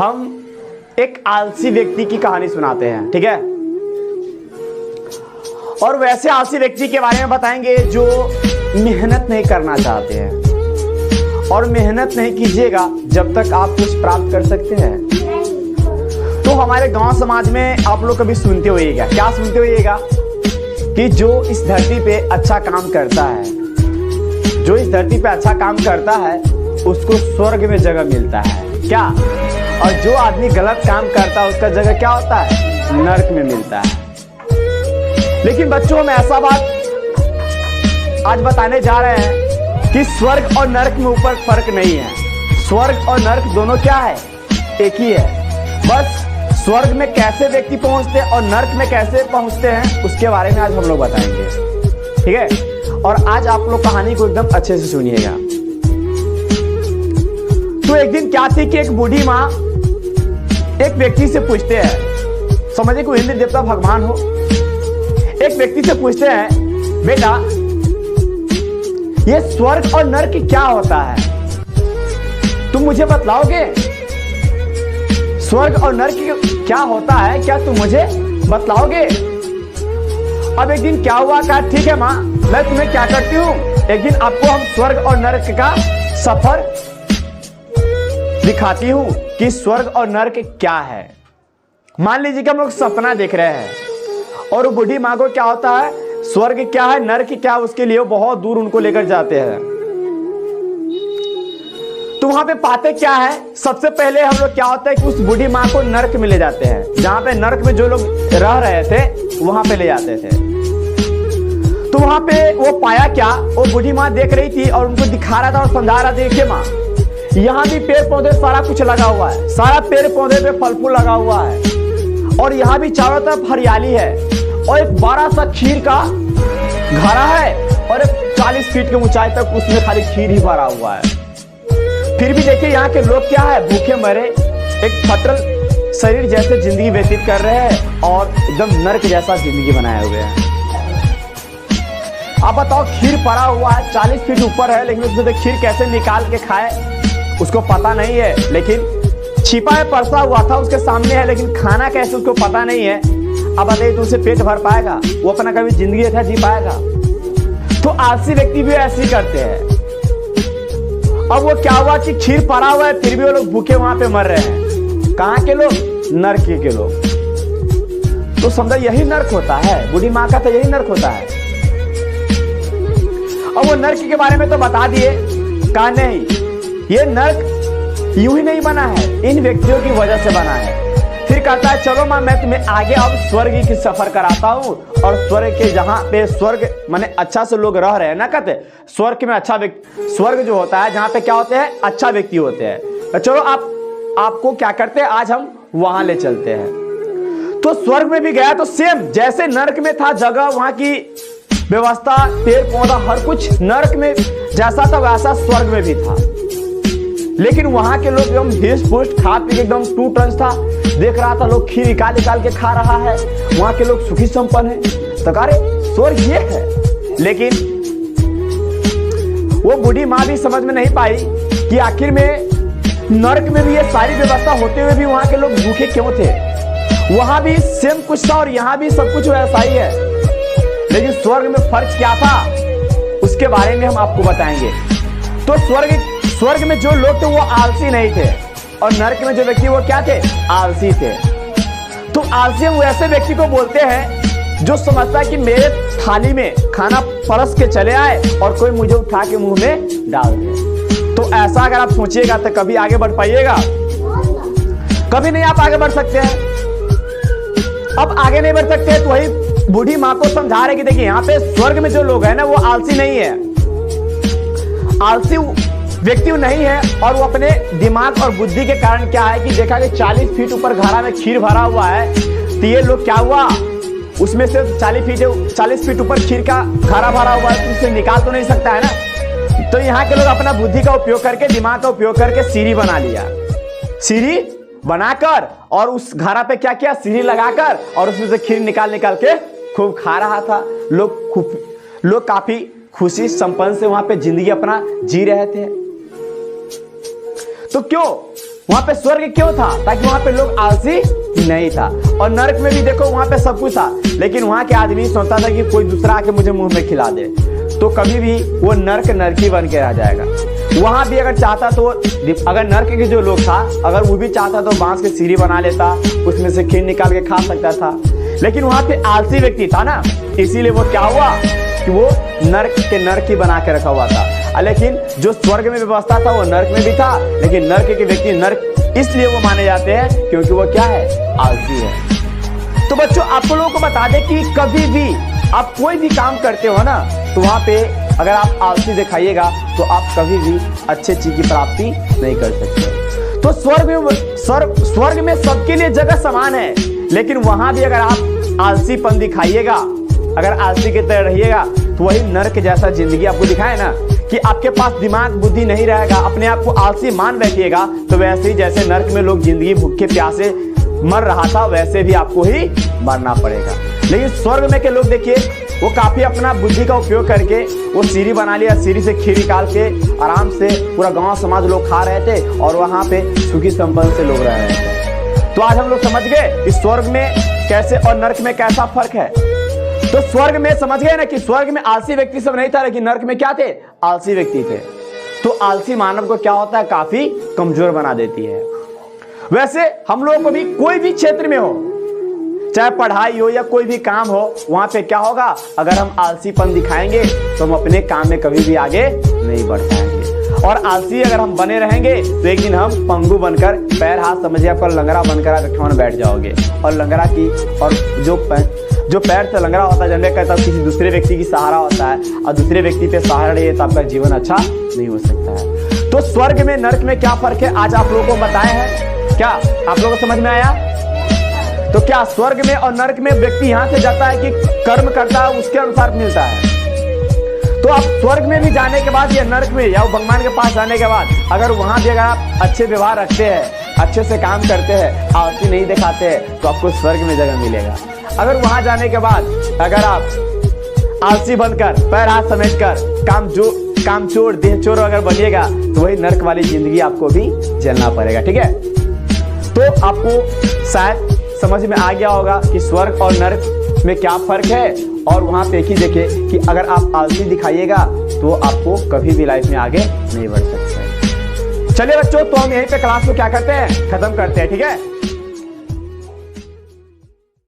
हम एक आलसी व्यक्ति की कहानी सुनाते हैं, ठीक है। और वैसे आलसी व्यक्ति के बारे में बताएंगे जो मेहनत नहीं करना चाहते हैं। और मेहनत नहीं कीजिएगा जब तक आप कुछ प्राप्त कर सकते हैं। तो हमारे गांव समाज में आप लोग कभी सुनते होइएगा, क्या सुनते होइएगा कि जो इस धरती पे अच्छा काम करता है, जो इस धरती पे अच्छा काम करता है उसको स्वर्ग में जगह मिलता है, क्या? और जो आदमी गलत काम करता है उसका जगह क्या होता है? नरक में मिलता है। लेकिन बच्चों, हम ऐसा बात आज बताने जा रहे हैं कि स्वर्ग और नरक में ऊपर फर्क नहीं है। स्वर्ग और नरक दोनों क्या है? एक ही है। बस स्वर्ग में कैसे व्यक्ति पहुंचते हैं और नरक में कैसे पहुंचते हैं उसके बारे में आज हम लोग बताएंगे, ठीक है। और आज आप लोग कहानी को एकदम अच्छे से सुनिएगा। तो एक दिन क्या थी कि एक बूढ़ी माँ एक व्यक्ति से पूछते हैं, समझिए कोई इंद्र देवता भगवान हो, एक व्यक्ति से पूछते हैं, बेटा ये स्वर्ग और नरक क्या होता है, तुम मुझे बतलाओगे? स्वर्ग और नरक क्या होता है, क्या तुम मुझे बतलाओगे? अब एक दिन क्या हुआ, कहा ठीक है माँ, मैं तुम्हें क्या करती हूँ, एक दिन आपको हम स्वर्ग और नरक का सफर दिखाती हूं कि स्वर्ग और नरक क्या है। मान लीजिए कि हम लोग सपना देख रहे हैं और बूढ़ी माँ को क्या होता है, स्वर्ग क्या है नरक क्या है उसके लिए बहुत दूर उनको लेकर जाते हैं। तो वहां पे पाते क्या है, सबसे पहले हम लोग क्या होता है कि उस बूढ़ी माँ को नरक में ले जाते हैं, जहां पे नरक में जो लोग रह रहे थे वहां पे ले जाते थे। तो वहां पे वो पाया क्या, वो बूढ़ी माँ देख रही थी और उनको दिखा रहा था और समझा रहा था, देखिए माँ यहाँ भी पेड़ पौधे सारा कुछ लगा हुआ है, सारा पेड़ पौधे पे फल फूल लगा हुआ है और यहाँ भी चारों तरफ हरियाली है और एक बड़ा सा खीर का घड़ा है और एक 40 फीट की ऊंचाई तक उसमें खाली खीर ही भरा हुआ है। फिर भी देखिए यहाँ के लोग क्या है, भूखे मरे एक फटल शरीर जैसे जिंदगी व्यतीत कर रहे हैं और एकदम नरक जैसा जिंदगी बनाए हुए हैं। आप बताओ, खीर पड़ा हुआ है 40 फीट ऊपर है, लेकिन उसमें से खीर कैसे निकाल के खाए उसको पता नहीं है, लेकिन छिपा है परसा हुआ था उसके सामने है, लेकिन खाना कैसे उसको पता नहीं है। अब बताइए तो उसे पेट भर पाएगा, वो अपना कभी जिंदगी अच्छा जी पाएगा? तो आलसी व्यक्ति भी ऐसे ही करते हैं। अब वो क्या हुआ कि खीर पड़ा हुआ है फिर भी वो लोग भूखे वहां पे मर रहे हैं। कहां के लोग? नरक के लोग। तो समझा यही नरक होता है, बूढ़ी माँ का तो यही नरक होता है। अब वो नरक के बारे में तो बता दिए, कहा नहीं ये नरक यूं ही नहीं बना है, इन व्यक्तियों की वजह से बना है। फिर कहता है चलो मां मैं तुम्हें आगे अब स्वर्ग की सफर कराता हूं और स्वर्ग के जहां पे स्वर्ग माने अच्छा से लोग रह रहे हैं ना, कहते स्वर्ग में अच्छा व्यक्ति, स्वर्ग जो होता है जहां पे क्या होते हैं, अच्छा व्यक्ति होते हैं। तो चलो आपको क्या करते हैं, आज हम वहां ले चलते हैं। तो स्वर्ग में भी गया तो सेम जैसे नरक में था जगह, वहां की व्यवस्था, पेड़ पौधा हर कुछ नरक में जैसा था वैसा स्वर्ग में भी था। लेकिन वहां के लोग एकदम हिस्ट पुष्ट खा पी के एकदम 2 टन था, देख रहा था लोग खीर निकाल निकाल के खा रहा है, वहां के लोग सुखी संपन्न है। तो अरे स्वर्ग ये है। लेकिन वो बूढ़ी माँ भी समझ में नहीं पाई कि आखिर में नरक में भी ये सारी व्यवस्था होते हुए भी वहां के लोग भूखे क्यों थे। वहां भी सेम कुछ था और यहाँ भी सब कुछ वैसा ही है, लेकिन स्वर्ग में फर्क क्या था उसके बारे में हम आपको बताएंगे। तो स्वर्ग में जो लोग थे वो आलसी नहीं थे और नरक में जो व्यक्ति वो क्या थे, आलसी थे। तो आलसी हम वैसे व्यक्ति को बोलते हैं जो समझता है कि मेरे थाली में खाना परस के चले आए और कोई मुझे उठा के मुंह में डाल दे। तो ऐसा अगर आप सोचिएगा तो कभी आगे बढ़ पाइएगा? कभी नहीं आप आगे बढ़ सकते हैं। अब आगे नहीं बढ़ सकते तो वही बूढ़ी माँ को समझा रहे कि देखिए यहाँ पे स्वर्ग में जो लोग हैं ना वो आलसी नहीं है, आलसी व्यक्ति नहीं है और वो अपने दिमाग और बुद्धि के कारण क्या है कि देखा कि 40 फीट ऊपर घड़ा में खीर भरा हुआ है, तो ये लोग क्या हुआ उसमें से 40 फीट ऊपर खीर का घड़ा भरा हुआ है, तो उसे निकाल तो नहीं सकता है ना। तो यहाँ के लोग अपना बुद्धि का उपयोग करके, दिमाग का उपयोग करके सीढ़ी बना लिया, सीढ़ी बनाकर और उस घड़ा पे क्या किया, सीढ़ी लगाकर और उसमें से खीर निकाल निकाल के खूब खा रहा था। लोग काफी खुशी संपन्न से वहां पे जिंदगी अपना जी रहे थे। तो क्यों वहां पे स्वर्ग क्यों था? ताकि वहां पे लोग आलसी नहीं था। और नरक में भी देखो वहां पे सब कुछ था, लेकिन वहां के आदमी सोचता था कि कोई दूसरा आके मुझे मुंह में खिला दे, तो कभी भी वो नरक नरकी बन के रह जाएगा। वहां भी अगर चाहता तो, अगर नरक के जो लोग था, अगर वो भी चाहता तो बांस की सीढ़ी बना लेता, उसमें से खीर निकाल के खा सकता था। लेकिन वहां पे आलसी व्यक्ति था ना, इसीलिए वो क्या हुआ कि वो नरक के नरकी बना के रखा हुआ था। लेकिन जो स्वर्ग में व्यवस्था था वो नरक में भी था, लेकिन नरक के व्यक्ति नरक इसलिए वो माने जाते हैं क्योंकि वो क्या है? आलसी है। तो बच्चों आप लोगों को बता दें कि कभी भी आप कोई भी काम करते हो ना, तो वहां पे अगर आप आलसी दिखाइएगा तो आप कभी भी अच्छे चीज की प्राप्ति नहीं कर सकते। तो स्वर्ग में सबके लिए जगह समान है, लेकिन वहां भी अगर आप आलसीपन दिखाइएगा, अगर आलसी की तरह रहिएगा, तो वही नरक जैसा जिंदगी आपको दिखाए ना कि आपके पास दिमाग बुद्धि नहीं रहेगा, अपने आप को आलसी मान बैठिएगा, तो वैसे ही जैसे नरक में लोग जिंदगी भूखे प्यासे मर रहा था, वैसे भी आपको ही मरना पड़ेगा। लेकिन स्वर्ग में के लोग देखिए, वो काफी अपना बुद्धि का उपयोग करके वो सीढ़ी बना लिया, सीढ़ी से खीर निकाल के आराम से पूरा गांव समाज लोग खा रहे थे, और वहां पे सुखी संपन्न से लोग रह रहे थे। तो आज हम लोग समझ गए कि स्वर्ग में कैसे और नरक में कैसा फर्क है। तो स्वर्ग में समझ गए ना कि स्वर्ग में आलसी व्यक्ति सब नहीं था, लेकिन नरक में क्या थे? आलसी व्यक्ति थे। तो आलसी मानव को क्या होता है? काफी कमजोर बना देती है। वैसे हम लोगों को भी कोई भी क्षेत्र में हो, चाहे पढ़ाई हो या कोई भी काम हो, वहां पे क्या होगा? अगर हम आलसीपन दिखाएंगे तो हम अपने काम में कभी भी आगे नहीं बढ़ पाएंगे। और आलसी अगर हम बने रहेंगे तो एक दिन हम पंगु बनकर, पैर हाथ समझिए आपका लंगड़ा बनकर आप कठौन बैठ जाओगे। और लंगड़ा की, और जो पैर से लंगड़ा होता है, जनरल कहता है किसी दूसरे व्यक्ति की सहारा होता है, और दूसरे व्यक्ति पे सहारा नहीं है तो आपका जीवन अच्छा नहीं हो सकता है। तो स्वर्ग में नरक में क्या फर्क है आज आप लोगों को बताए हैं। क्या आप लोगों को समझ में आया? तो क्या स्वर्ग में और नरक में व्यक्ति यहां से जाता है कि कर्म करता है उसके अनुसार मिलता है? तो आप स्वर्ग में भी जाने के बाद या नरक में या भगवान के पास जाने के बाद, अगर वहां भी अगर आप अच्छे व्यवहार रखते हैं, अच्छे से काम करते हैं, आलसी नहीं दिखाते हैं, तो आपको स्वर्ग में जगह मिलेगा। अगर वहां जाने के बाद अगर आप आलसी बनकर, पैर हाथ समेटकर, काम चोर देह चोर अगर बनिएगा, तो वही नरक वाली जिंदगी आपको भी झेलना पड़ेगा। ठीक है, तो आपको शायद समझ में आ गया होगा कि स्वर्ग और नरक में क्या फर्क है। और वहां पे ही देखिए कि अगर आप आलसी दिखाइएगा तो आपको कभी भी लाइफ में आगे नहीं बढ़ सकते। चलिए बच्चों, तो हम यहीं पे क्लास को क्या करते हैं? खत्म करते हैं। ठीक है।